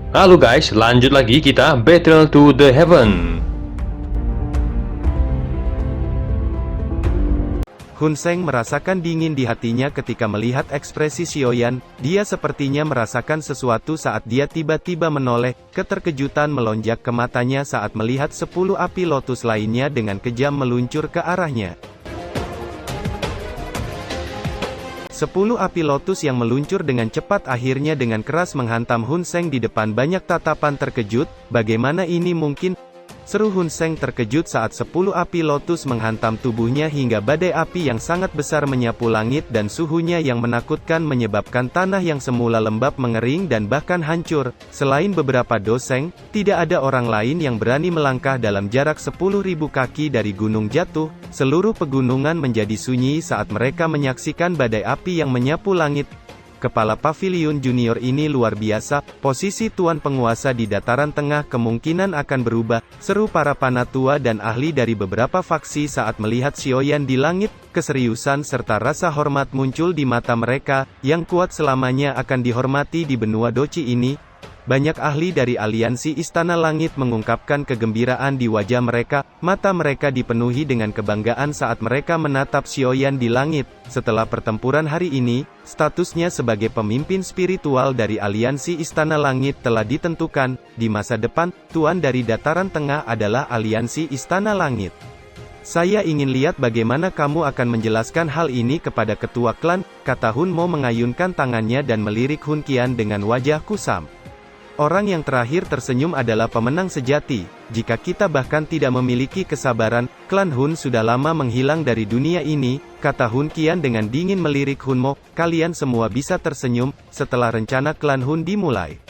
Halo guys, lanjut lagi kita Battle to the Heaven. Hun Seng merasakan dingin di hatinya ketika melihat ekspresi Xiaoyan. Dia sepertinya merasakan sesuatu saat dia tiba-tiba menoleh. Keterkejutan melonjak ke matanya saat melihat 10 api lotus lainnya dengan kejam meluncur ke arahnya. 10 api lotus yang meluncur dengan cepat akhirnya dengan keras menghantam Hun Seng di depan banyak tatapan terkejut. Bagaimana ini mungkin? Seru Hun Seng terkejut saat 10 api lotus menghantam tubuhnya hingga badai api yang sangat besar menyapu langit dan suhunya yang menakutkan menyebabkan tanah yang semula lembab mengering dan bahkan hancur. Selain beberapa doseng, tidak ada orang lain yang berani melangkah dalam jarak 10.000 kaki dari gunung jatuh. Seluruh pegunungan menjadi sunyi saat mereka menyaksikan badai api yang menyapu langit. Kepala Pavilion Junior ini luar biasa, posisi Tuan Penguasa di dataran tengah kemungkinan akan berubah, seru para panatua dan ahli dari beberapa faksi saat melihat Xiaoyan di langit. Keseriusan serta rasa hormat muncul di mata mereka, yang kuat selamanya akan dihormati di benua Doci ini. Banyak ahli dari aliansi Istana Langit mengungkapkan kegembiraan di wajah mereka, mata mereka dipenuhi dengan kebanggaan saat mereka menatap Xiaoyan di langit. Setelah pertempuran hari ini, statusnya sebagai pemimpin spiritual dari aliansi Istana Langit telah ditentukan. Di masa depan, Tuan dari Dataran Tengah adalah aliansi Istana Langit. Saya ingin lihat bagaimana kamu akan menjelaskan hal ini kepada ketua klan, kata Hun Mo mengayunkan tangannya dan melirik Hun Qian dengan wajah kusam. Orang yang terakhir tersenyum adalah pemenang sejati. Jika kita bahkan tidak memiliki kesabaran, klan Hun sudah lama menghilang dari dunia ini, kata Hun Qian dengan dingin melirik Hun Mo. Kalian semua bisa tersenyum, setelah rencana klan Hun dimulai.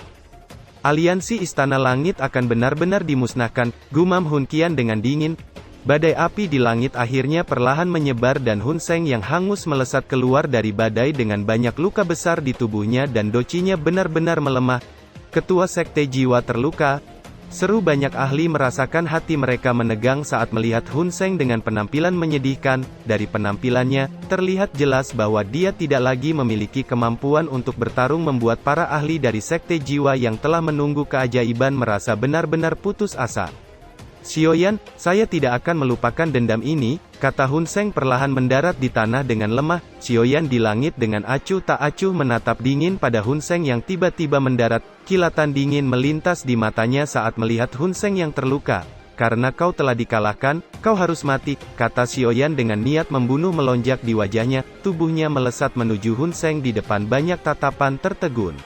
Aliansi Istana Langit akan benar-benar dimusnahkan, gumam Hun Qian dengan dingin. Badai api di langit akhirnya perlahan menyebar dan Hun Seng yang hangus melesat keluar dari badai dengan banyak luka besar di tubuhnya dan docinya benar-benar melemah. Ketua Sekte Jiwa terluka. Seru banyak ahli merasakan hati mereka menegang saat melihat Hun Seng dengan penampilan menyedihkan. Dari penampilannya, terlihat jelas bahwa dia tidak lagi memiliki kemampuan untuk bertarung membuat para ahli dari Sekte Jiwa yang telah menunggu keajaiban merasa benar-benar putus asa. Xiaoyan, saya tidak akan melupakan dendam ini, kata Hun Seng perlahan mendarat di tanah dengan lemah. Xiaoyan di langit dengan acuh tak acuh menatap dingin pada Hun Seng yang tiba-tiba mendarat. Kilatan dingin melintas di matanya saat melihat Hun Seng yang terluka. Karena kau telah dikalahkan, kau harus mati, kata Xiaoyan dengan niat membunuh melonjak di wajahnya. Tubuhnya melesat menuju Hun Seng di depan banyak tatapan tertegun.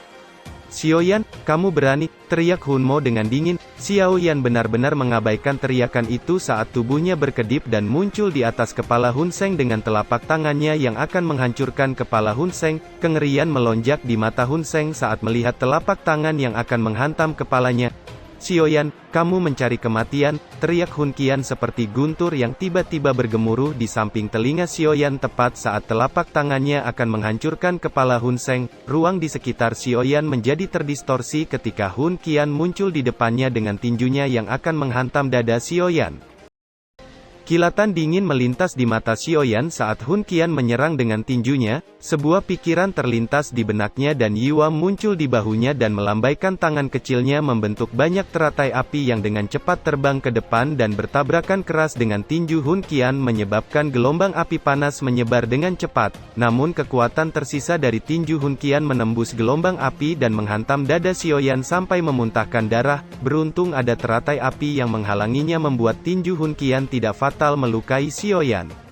Xiaoyan, kamu berani, teriak Hun Mo dengan dingin. Xiaoyan benar-benar mengabaikan teriakan itu saat tubuhnya berkedip dan muncul di atas kepala Hun Seng dengan telapak tangannya yang akan menghancurkan kepala Hun Seng. Kengerian melonjak di mata Hun Seng saat melihat telapak tangan yang akan menghantam kepalanya. Xiaoyan, kamu mencari kematian, teriak Hun Qian seperti guntur yang tiba-tiba bergemuruh di samping telinga Xiaoyan tepat saat telapak tangannya akan menghancurkan kepala Hun Seng. Ruang di sekitar Xiaoyan menjadi terdistorsi ketika Hun Qian muncul di depannya dengan tinjunya yang akan menghantam dada Xiaoyan. Kilatan dingin melintas di mata Xiaoyan saat Hun Qian menyerang dengan tinjunya. Sebuah pikiran terlintas di benaknya dan Yiwa muncul di bahunya dan melambaikan tangan kecilnya membentuk banyak teratai api yang dengan cepat terbang ke depan dan bertabrakan keras dengan tinju Hun Qian menyebabkan gelombang api panas menyebar dengan cepat. Namun kekuatan tersisa dari tinju Hun Qian menembus gelombang api dan menghantam dada Xiaoyan sampai memuntahkan darah. Beruntung ada teratai api yang menghalanginya membuat tinju Hun Qian tidak fatal melukai Xiaoyan.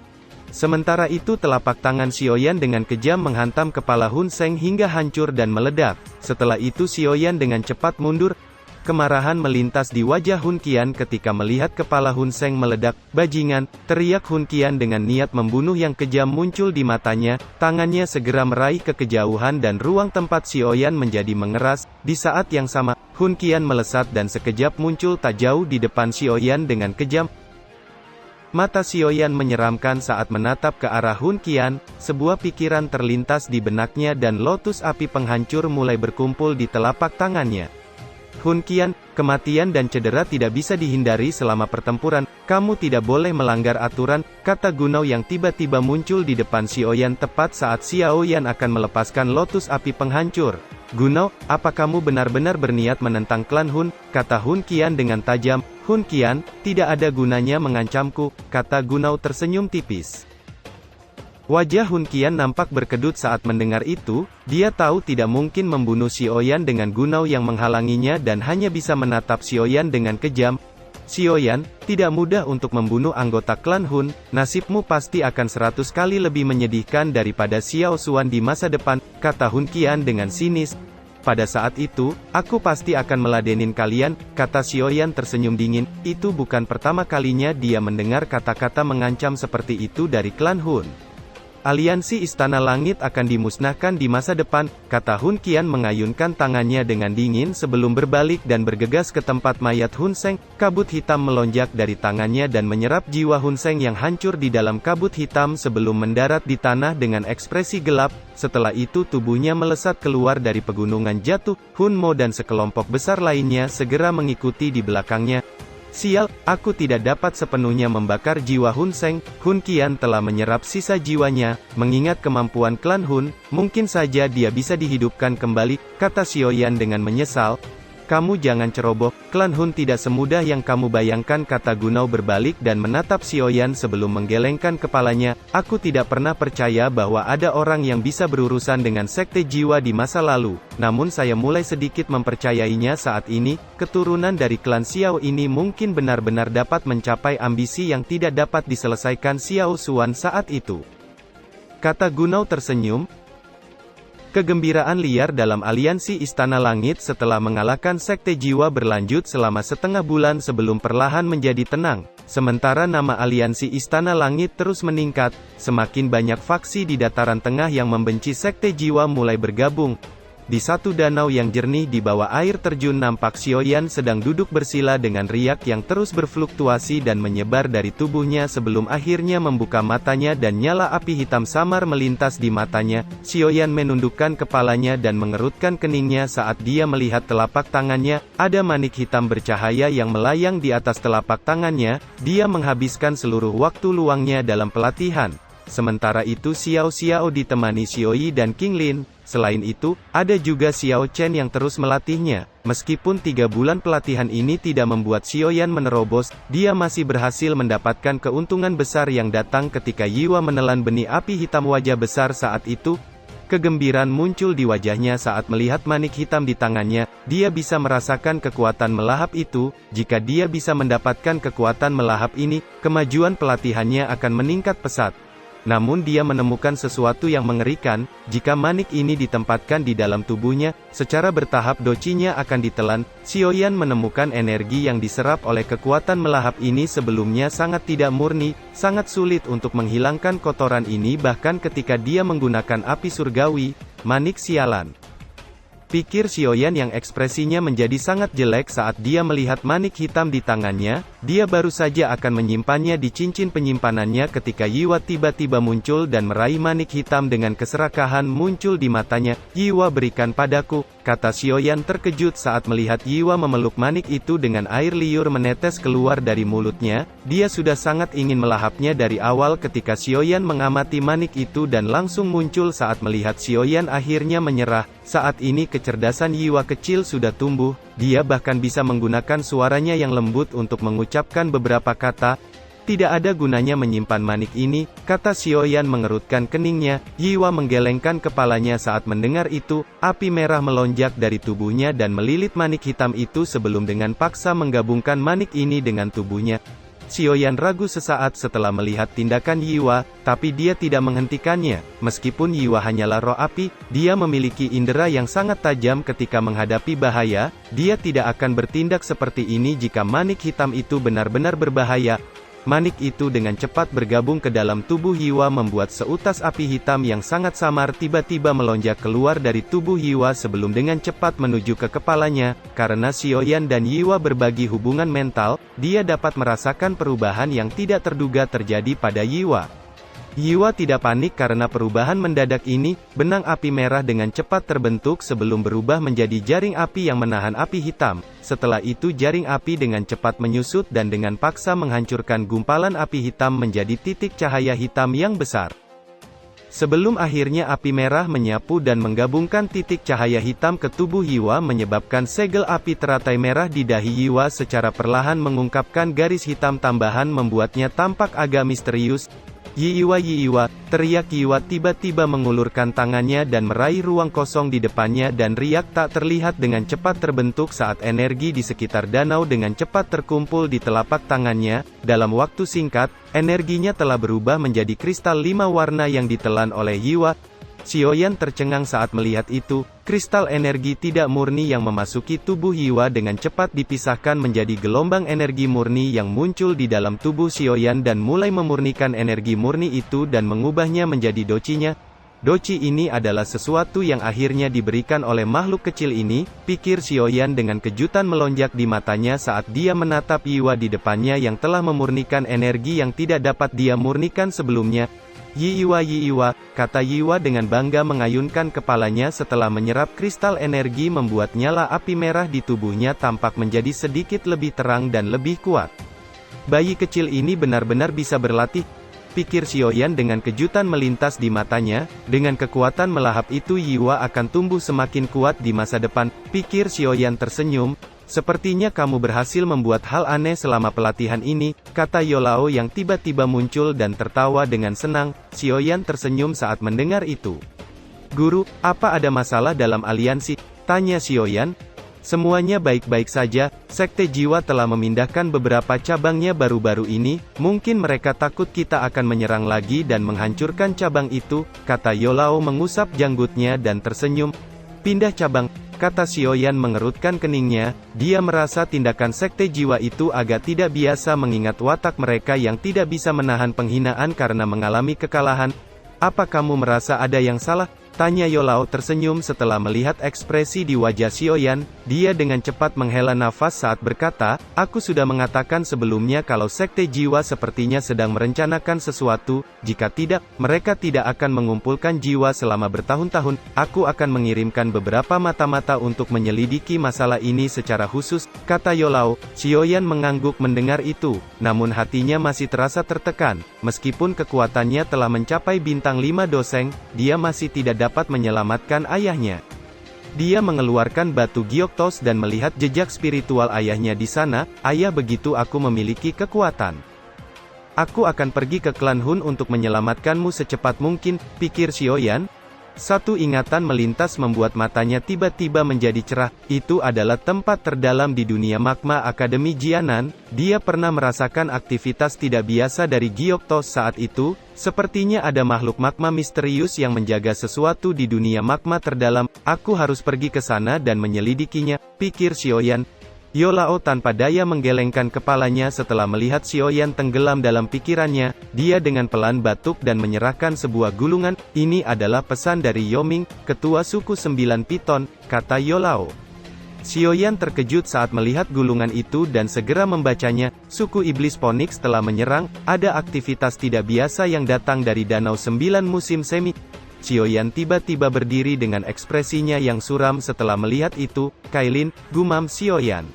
Sementara itu telapak tangan Xiaoyan dengan kejam menghantam kepala Hun Seng hingga hancur dan meledak. Setelah itu Xiaoyan dengan cepat mundur. Kemarahan melintas di wajah Hun Qian ketika melihat kepala Hun Seng meledak. Bajingan, teriak Hun Qian dengan niat membunuh yang kejam muncul di matanya. Tangannya segera meraih ke kejauhan dan ruang tempat Xiaoyan menjadi mengeras. Di saat yang sama, Hun Qian melesat dan sekejap muncul tak jauh di depan Xiaoyan dengan kejam. Mata Xiaoyan menyeramkan saat menatap ke arah Hun Qian. Sebuah pikiran terlintas di benaknya dan lotus api penghancur mulai berkumpul di telapak tangannya. Hun Qian, kematian dan cedera tidak bisa dihindari selama pertempuran. Kamu tidak boleh melanggar aturan, kata Gunao yang tiba-tiba muncul di depan Xiaoyan tepat saat Xiaoyan akan melepaskan lotus api penghancur. Gunao, apa kamu benar-benar berniat menentang klan Hun? Kata Hun Qian dengan tajam. Hun Qian, tidak ada gunanya mengancamku, kata Gunao tersenyum tipis. Wajah Hun Qian nampak berkedut saat mendengar itu, dia tahu tidak mungkin membunuh Xiaoyan dengan Gunao yang menghalanginya dan hanya bisa menatap Xiaoyan dengan kejam. Xiaoyan, tidak mudah untuk membunuh anggota klan Hun, nasibmu pasti akan 100 kali lebih menyedihkan daripada Xiao Xuan di masa depan, kata Hun Qian dengan sinis. Pada saat itu, aku pasti akan meladenin kalian, kata Xiaoyan tersenyum dingin. Itu bukan pertama kalinya dia mendengar kata-kata mengancam seperti itu dari klan Hun. Aliansi Istana Langit akan dimusnahkan di masa depan, kata Hun Qian mengayunkan tangannya dengan dingin sebelum berbalik dan bergegas ke tempat mayat Hun Seng. Kabut hitam melonjak dari tangannya dan menyerap jiwa Hun Seng yang hancur di dalam kabut hitam sebelum mendarat di tanah dengan ekspresi gelap. Setelah itu tubuhnya melesat keluar dari pegunungan jatuh. Hun Mo dan sekelompok besar lainnya segera mengikuti di belakangnya. Sial, aku tidak dapat sepenuhnya membakar jiwa Hun Seng. Hun Qian telah menyerap sisa jiwanya, mengingat kemampuan klan Hun, mungkin saja dia bisa dihidupkan kembali, kata Xiaoyan dengan menyesal. Kamu jangan ceroboh, klan Hun tidak semudah yang kamu bayangkan, kata Gunao berbalik dan menatap Xiaoyan sebelum menggelengkan kepalanya. Aku tidak pernah percaya bahwa ada orang yang bisa berurusan dengan sekte jiwa di masa lalu, namun saya mulai sedikit mempercayainya saat ini. Keturunan dari klan Xiao ini mungkin benar-benar dapat mencapai ambisi yang tidak dapat diselesaikan Xiao Xuan saat itu, kata Gunao tersenyum. Kegembiraan liar dalam aliansi Istana Langit setelah mengalahkan sekte jiwa berlanjut selama setengah bulan sebelum perlahan menjadi tenang. Sementara nama aliansi Istana Langit terus meningkat, semakin banyak faksi di dataran tengah yang membenci sekte jiwa mulai bergabung. Di satu danau yang jernih di bawah air terjun nampak Xiaoyan sedang duduk bersila dengan riak yang terus berfluktuasi dan menyebar dari tubuhnya sebelum akhirnya membuka matanya dan nyala api hitam samar melintas di matanya. Xiaoyan menundukkan kepalanya dan mengerutkan keningnya saat dia melihat telapak tangannya, ada manik hitam bercahaya yang melayang di atas telapak tangannya. Dia menghabiskan seluruh waktu luangnya dalam pelatihan. Sementara itu Xiao Xiao ditemani Xiaoyi dan King Lin. Selain itu, ada juga Xiao Chen yang terus melatihnya. Meskipun 3 bulan pelatihan ini tidak membuat Xiaoyan menerobos, dia masih berhasil mendapatkan keuntungan besar yang datang ketika Yiwa menelan benih api hitam wajah besar saat itu. Kegembiraan muncul di wajahnya saat melihat manik hitam di tangannya. Dia bisa merasakan kekuatan melahap itu. Jika dia bisa mendapatkan kekuatan melahap ini, kemajuan pelatihannya akan meningkat pesat. Namun dia menemukan sesuatu yang mengerikan. Jika manik ini ditempatkan di dalam tubuhnya, secara bertahap docinya akan ditelan. Xiaoyan menemukan energi yang diserap oleh kekuatan melahap ini sebelumnya sangat tidak murni, sangat sulit untuk menghilangkan kotoran ini bahkan ketika dia menggunakan api surgawi, manik sialan. Pikir Xiaoyan yang ekspresinya menjadi sangat jelek saat dia melihat manik hitam di tangannya. Dia baru saja akan menyimpannya di cincin penyimpanannya ketika Yiwa tiba-tiba muncul dan meraih manik hitam dengan keserakahan muncul di matanya. Yiwa, berikan padaku, kata Xiaoyan terkejut saat melihat Yiwa memeluk manik itu dengan air liur menetes keluar dari mulutnya. Dia sudah sangat ingin melahapnya dari awal ketika Xiaoyan mengamati manik itu dan langsung muncul saat melihat Xiaoyan akhirnya menyerah. Saat ini kecerdasan Yiwa kecil sudah tumbuh, dia bahkan bisa menggunakan suaranya yang lembut untuk mengucapkan beberapa kata. Tidak ada gunanya menyimpan manik ini, kata Xiaoyan mengerutkan keningnya. Yiwa menggelengkan kepalanya saat mendengar itu. Api merah melonjak dari tubuhnya dan melilit manik hitam itu sebelum dengan paksa menggabungkan manik ini dengan tubuhnya. Xiaoyan ragu sesaat setelah melihat tindakan Yiwa, tapi dia tidak menghentikannya. Meskipun Yiwa hanyalah roh api, dia memiliki indera yang sangat tajam ketika menghadapi bahaya. Dia tidak akan bertindak seperti ini jika manik hitam itu benar-benar berbahaya. Manik itu dengan cepat bergabung ke dalam tubuh Yiwa membuat seutas api hitam yang sangat samar tiba-tiba melonjak keluar dari tubuh Yiwa sebelum dengan cepat menuju ke kepalanya. Karena Xiaoyan dan Yiwa berbagi hubungan mental, dia dapat merasakan perubahan yang tidak terduga terjadi pada Yiwa. Yiwa tidak panik karena perubahan mendadak ini. Benang api merah dengan cepat terbentuk sebelum berubah menjadi jaring api yang menahan api hitam. Setelah itu jaring api dengan cepat menyusut dan dengan paksa menghancurkan gumpalan api hitam menjadi titik cahaya hitam yang besar. Sebelum akhirnya api merah menyapu dan menggabungkan titik cahaya hitam ke tubuh Yiwa menyebabkan segel api teratai merah di dahi Yiwa secara perlahan mengungkapkan garis hitam tambahan membuatnya tampak agak misterius. Yiwa, teriak Yiwa tiba-tiba mengulurkan tangannya dan meraih ruang kosong di depannya dan riak tak terlihat dengan cepat terbentuk saat energi di sekitar danau dengan cepat terkumpul di telapak tangannya. Dalam waktu singkat, energinya telah berubah menjadi kristal 5 warna yang ditelan oleh Yiwa. Xiaoyan tercengang saat melihat itu. Kristal energi tidak murni yang memasuki tubuh Yiwa dengan cepat dipisahkan menjadi gelombang energi murni yang muncul di dalam tubuh Xiaoyan dan mulai memurnikan energi murni itu dan mengubahnya menjadi docinya. Doci ini adalah sesuatu yang akhirnya diberikan oleh makhluk kecil ini, pikir Xiaoyan dengan kejutan melonjak di matanya saat dia menatap Yiwa di depannya yang telah memurnikan energi yang tidak dapat dia murnikan sebelumnya. Yiwa, kata Yiwa dengan bangga mengayunkan kepalanya setelah menyerap kristal energi membuat nyala api merah di tubuhnya tampak menjadi sedikit lebih terang dan lebih kuat. Bayi kecil ini benar-benar bisa berlatih, pikir Xiaoyan dengan kejutan melintas di matanya. Dengan kekuatan melahap itu Yiwa akan tumbuh semakin kuat di masa depan, pikir Xiaoyan tersenyum. Sepertinya kamu berhasil membuat hal aneh selama pelatihan ini, kata Yolao yang tiba-tiba muncul dan tertawa dengan senang. Xiaoyan tersenyum saat mendengar itu. Guru, apa ada masalah dalam aliansi? Tanya Xiaoyan. Semuanya baik-baik saja, Sekte Jiwa telah memindahkan beberapa cabangnya baru-baru ini, mungkin mereka takut kita akan menyerang lagi dan menghancurkan cabang itu, kata Yolao mengusap janggutnya dan tersenyum. Pindah cabang, kata Xiaoyan mengerutkan keningnya. Dia merasa tindakan Sekte Jiwa itu agak tidak biasa mengingat watak mereka yang tidak bisa menahan penghinaan karena mengalami kekalahan. Apa kamu merasa ada yang salah? Tanya Yolao tersenyum setelah melihat ekspresi di wajah Xiaoyan. Dia dengan cepat menghela nafas saat berkata, aku sudah mengatakan sebelumnya kalau Sekte Jiwa sepertinya sedang merencanakan sesuatu. Jika tidak, mereka tidak akan mengumpulkan jiwa selama bertahun-tahun. Aku akan mengirimkan beberapa mata-mata untuk menyelidiki masalah ini secara khusus, kata Yolao. Xiaoyan mengangguk mendengar itu, namun hatinya masih terasa tertekan. Meskipun kekuatannya telah mencapai bintang 5 doseng, dia masih tidak dapat menyelamatkan ayahnya. Dia mengeluarkan batu Gyoktos dan melihat jejak spiritual ayahnya di sana. Ayah, begitu aku memiliki kekuatan, aku akan pergi ke klan Hun untuk menyelamatkanmu secepat mungkin, pikir Xiaoyan. Satu ingatan melintas membuat matanya tiba-tiba menjadi cerah. Itu adalah tempat terdalam di dunia magma Akademi Jianan. Dia pernah merasakan aktivitas tidak biasa dari Gyoktos saat itu. Sepertinya ada makhluk magma misterius yang menjaga sesuatu di dunia magma terdalam. Aku harus pergi ke sana dan menyelidikinya, pikir Xiaoyan. Yolao tanpa daya menggelengkan kepalanya setelah melihat Xiaoyan tenggelam dalam pikirannya. Dia dengan pelan batuk dan menyerahkan sebuah gulungan. Ini adalah pesan dari Yoming, ketua suku 9 Piton, kata Yolao. Xiaoyan terkejut saat melihat gulungan itu dan segera membacanya. Suku Iblis Phoenix telah menyerang, ada aktivitas tidak biasa yang datang dari Danau 9 musim semi. Xiaoyan tiba-tiba berdiri dengan ekspresinya yang suram setelah melihat itu. Kailin, gumam Xiaoyan.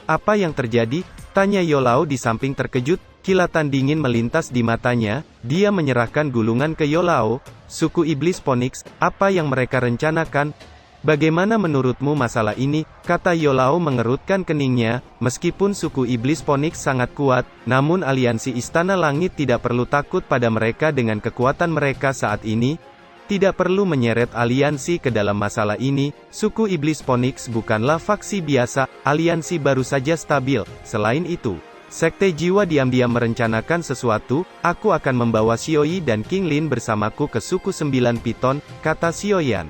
Apa yang terjadi? Tanya Yolao di samping terkejut. Kilatan dingin melintas di matanya. Dia menyerahkan gulungan ke Yolao. Suku Iblis Phoenix, apa yang mereka rencanakan? Bagaimana menurutmu masalah ini? Kata Yolao mengerutkan keningnya. Meskipun suku Iblis Phoenix sangat kuat, namun aliansi Istana Langit tidak perlu takut pada mereka dengan kekuatan mereka saat ini. Tidak perlu menyeret aliansi ke dalam masalah ini. Suku Iblis Phoenix bukanlah faksi biasa, aliansi baru saja stabil. Selain itu, Sekte Jiwa diam-diam merencanakan sesuatu. Aku akan membawa Xiaoyi dan King Lin bersamaku ke suku 9 Piton, kata Xiaoyan.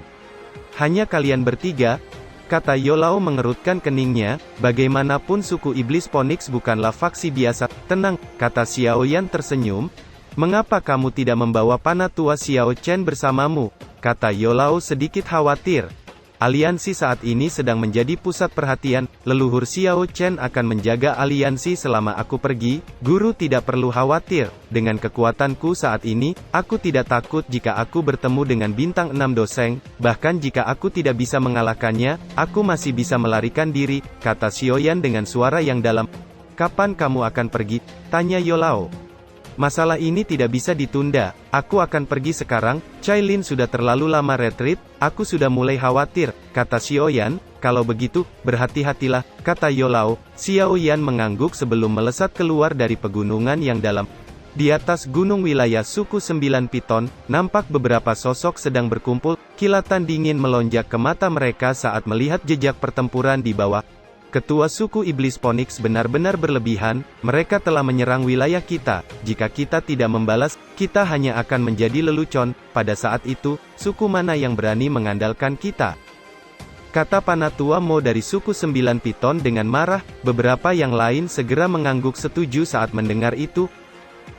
Hanya kalian bertiga? Kata Yolao mengerutkan keningnya. Bagaimanapun suku Iblis Phoenix bukanlah faksi biasa. Tenang, kata Xiaoyan tersenyum. Mengapa kamu tidak membawa Panatua Xiao Chen bersamamu? Kata Yolao sedikit khawatir. Aliansi saat ini sedang menjadi pusat perhatian. Leluhur Xiao Chen akan menjaga aliansi selama aku pergi. Guru tidak perlu khawatir. Dengan kekuatanku saat ini, aku tidak takut jika aku bertemu dengan bintang 6 doseng. Bahkan jika aku tidak bisa mengalahkannya, aku masih bisa melarikan diri, kata Xiaoyan dengan suara yang dalam. Kapan kamu akan pergi? Tanya Yolao. Masalah ini tidak bisa ditunda. Aku akan pergi sekarang. Cailin sudah terlalu lama retreat. Aku sudah mulai khawatir, kata Xiaoyan. Kalau begitu, berhati-hatilah, kata Youlao. Xiaoyan mengangguk sebelum melesat keluar dari pegunungan yang dalam. Di atas gunung wilayah suku 9 Piton, nampak beberapa sosok sedang berkumpul. Kilatan dingin melonjak ke mata mereka saat melihat jejak pertempuran di bawah. Ketua suku Iblis Phoenix benar-benar berlebihan, mereka telah menyerang wilayah kita. Jika kita tidak membalas, kita hanya akan menjadi lelucon. Pada saat itu, suku mana yang berani mengandalkan kita? Kata Panatua Mo dari suku 9 Piton dengan marah. Beberapa yang lain segera mengangguk setuju saat mendengar itu.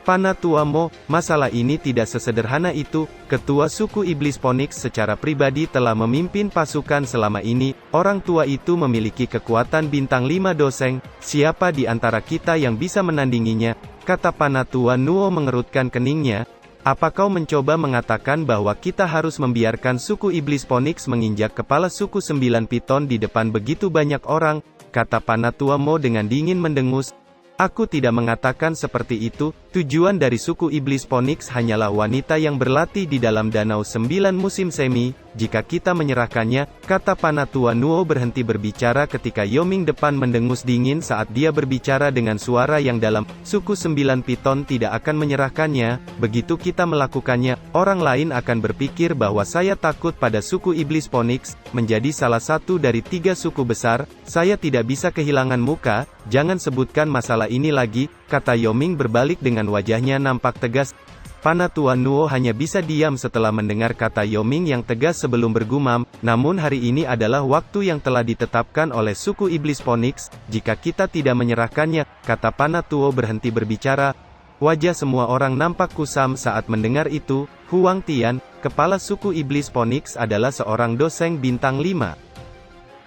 Panatua Mo, masalah ini tidak sesederhana itu. Ketua suku Iblis Phoenix secara pribadi telah memimpin pasukan selama ini. Orang tua itu memiliki kekuatan bintang 5 doseng. Siapa di antara kita yang bisa menandinginya? Kata Panatua Nuo mengerutkan keningnya. Apa kau mencoba mengatakan bahwa kita harus membiarkan suku Iblis Phoenix menginjak kepala suku 9 Piton di depan begitu banyak orang? Kata Panatua Mo dengan dingin mendengus. Aku tidak mengatakan seperti itu. Tujuan dari suku Iblis Phoenix hanyalah wanita yang berlatih di dalam danau 9 musim semi. Jika kita menyerahkannya, kata Panatua Nuo berhenti berbicara ketika Yoming depan mendengus dingin saat dia berbicara dengan suara yang dalam. Suku 9 Piton tidak akan menyerahkannya. Begitu kita melakukannya, orang lain akan berpikir bahwa saya takut pada suku Iblis Phoenix. Menjadi salah satu dari 3 suku besar, saya tidak bisa kehilangan muka. Jangan sebutkan masalah ini lagi, kata Yoming berbalik dengan wajahnya nampak tegas. Panatua Nuo hanya bisa diam setelah mendengar kata Yoming yang tegas sebelum bergumam, namun hari ini adalah waktu yang telah ditetapkan oleh suku Iblis Phoenix. Jika kita tidak menyerahkannya, kata Panatua berhenti berbicara. Wajah semua orang nampak kusam saat mendengar itu. Huang Tian, kepala suku Iblis Phoenix adalah seorang doseng bintang 5.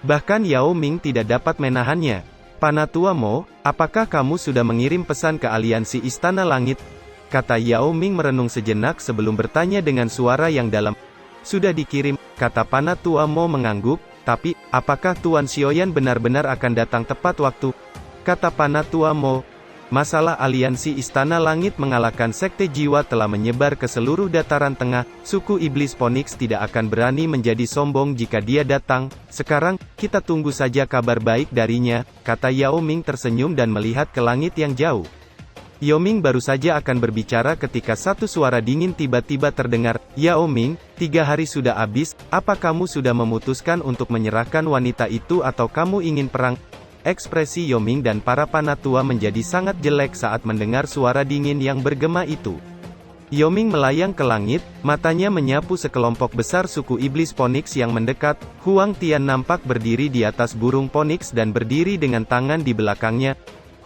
Bahkan Yao Ming tidak dapat menahannya. Panatua Mo, apakah kamu sudah mengirim pesan ke aliansi Istana Langit? Kata Yao Ming merenung sejenak sebelum bertanya dengan suara yang dalam. Sudah dikirim, kata Panatua Mo mengangguk, tapi, apakah Tuan Xiaoyan benar-benar akan datang tepat waktu? Kata Panatua Mo. Masalah aliansi Istana Langit mengalahkan Sekte Jiwa telah menyebar ke seluruh dataran tengah. Suku Iblis Phoenix tidak akan berani menjadi sombong jika dia datang. Sekarang, kita tunggu saja kabar baik darinya, kata Yao Ming tersenyum dan melihat ke langit yang jauh. Yoming baru saja akan berbicara ketika satu suara dingin tiba-tiba terdengar. Yao Ming, 3 hari sudah habis, apa kamu sudah memutuskan untuk menyerahkan wanita itu atau kamu ingin perang? Ekspresi Yoming dan para Panatua menjadi sangat jelek saat mendengar suara dingin yang bergema itu. Yoming melayang ke langit, matanya menyapu sekelompok besar suku Iblis Phoenix yang mendekat. Huang Tian nampak berdiri di atas burung Phoenix dan berdiri dengan tangan di belakangnya.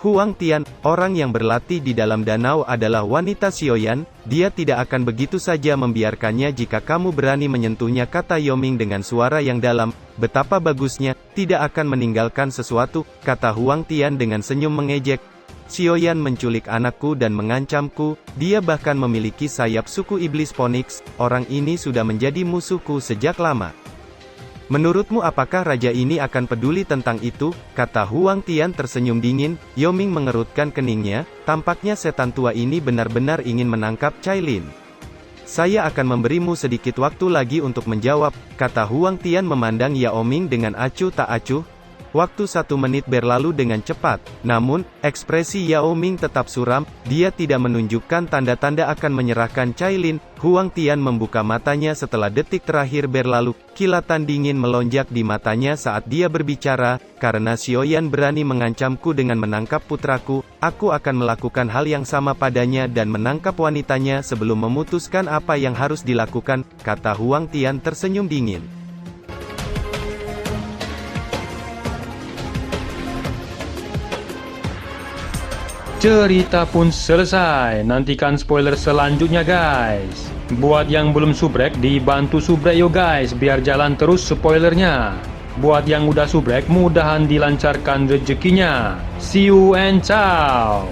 Huang Tian, orang yang berlatih di dalam danau adalah wanita Xiaoyan, dia tidak akan begitu saja membiarkannya jika kamu berani menyentuhnya, kata Yoming dengan suara yang dalam. Betapa bagusnya, tidak akan meninggalkan sesuatu, kata Huang Tian dengan senyum mengejek. Xiaoyan menculik anakku dan mengancamku, dia bahkan memiliki sayap suku Iblis Phoenix, orang ini sudah menjadi musuhku sejak lama. Menurutmu apakah raja ini akan peduli tentang itu? Kata Huang Tian tersenyum dingin. Yoming mengerutkan keningnya, tampaknya setan tua ini benar-benar ingin menangkap Cailin. Saya akan memberimu sedikit waktu lagi untuk menjawab, kata Huang Tian memandang Yao Ming dengan acuh tak acuh. Waktu 1 menit berlalu dengan cepat, namun, ekspresi Yao Ming tetap suram, dia tidak menunjukkan tanda-tanda akan menyerahkan Cailin. Huang Tian membuka matanya setelah detik terakhir berlalu, kilatan dingin melonjak di matanya saat dia berbicara, karena Xiaoyan berani mengancamku dengan menangkap putraku, aku akan melakukan hal yang sama padanya dan menangkap wanitanya sebelum memutuskan apa yang harus dilakukan, kata Huang Tian tersenyum dingin. Cerita pun selesai, nantikan spoiler selanjutnya guys. Buat yang belum subrek, dibantu subrek yo guys, biar jalan terus spoilernya. Buat yang udah subrek, mudahan dilancarkan rezekinya. See you and ciao.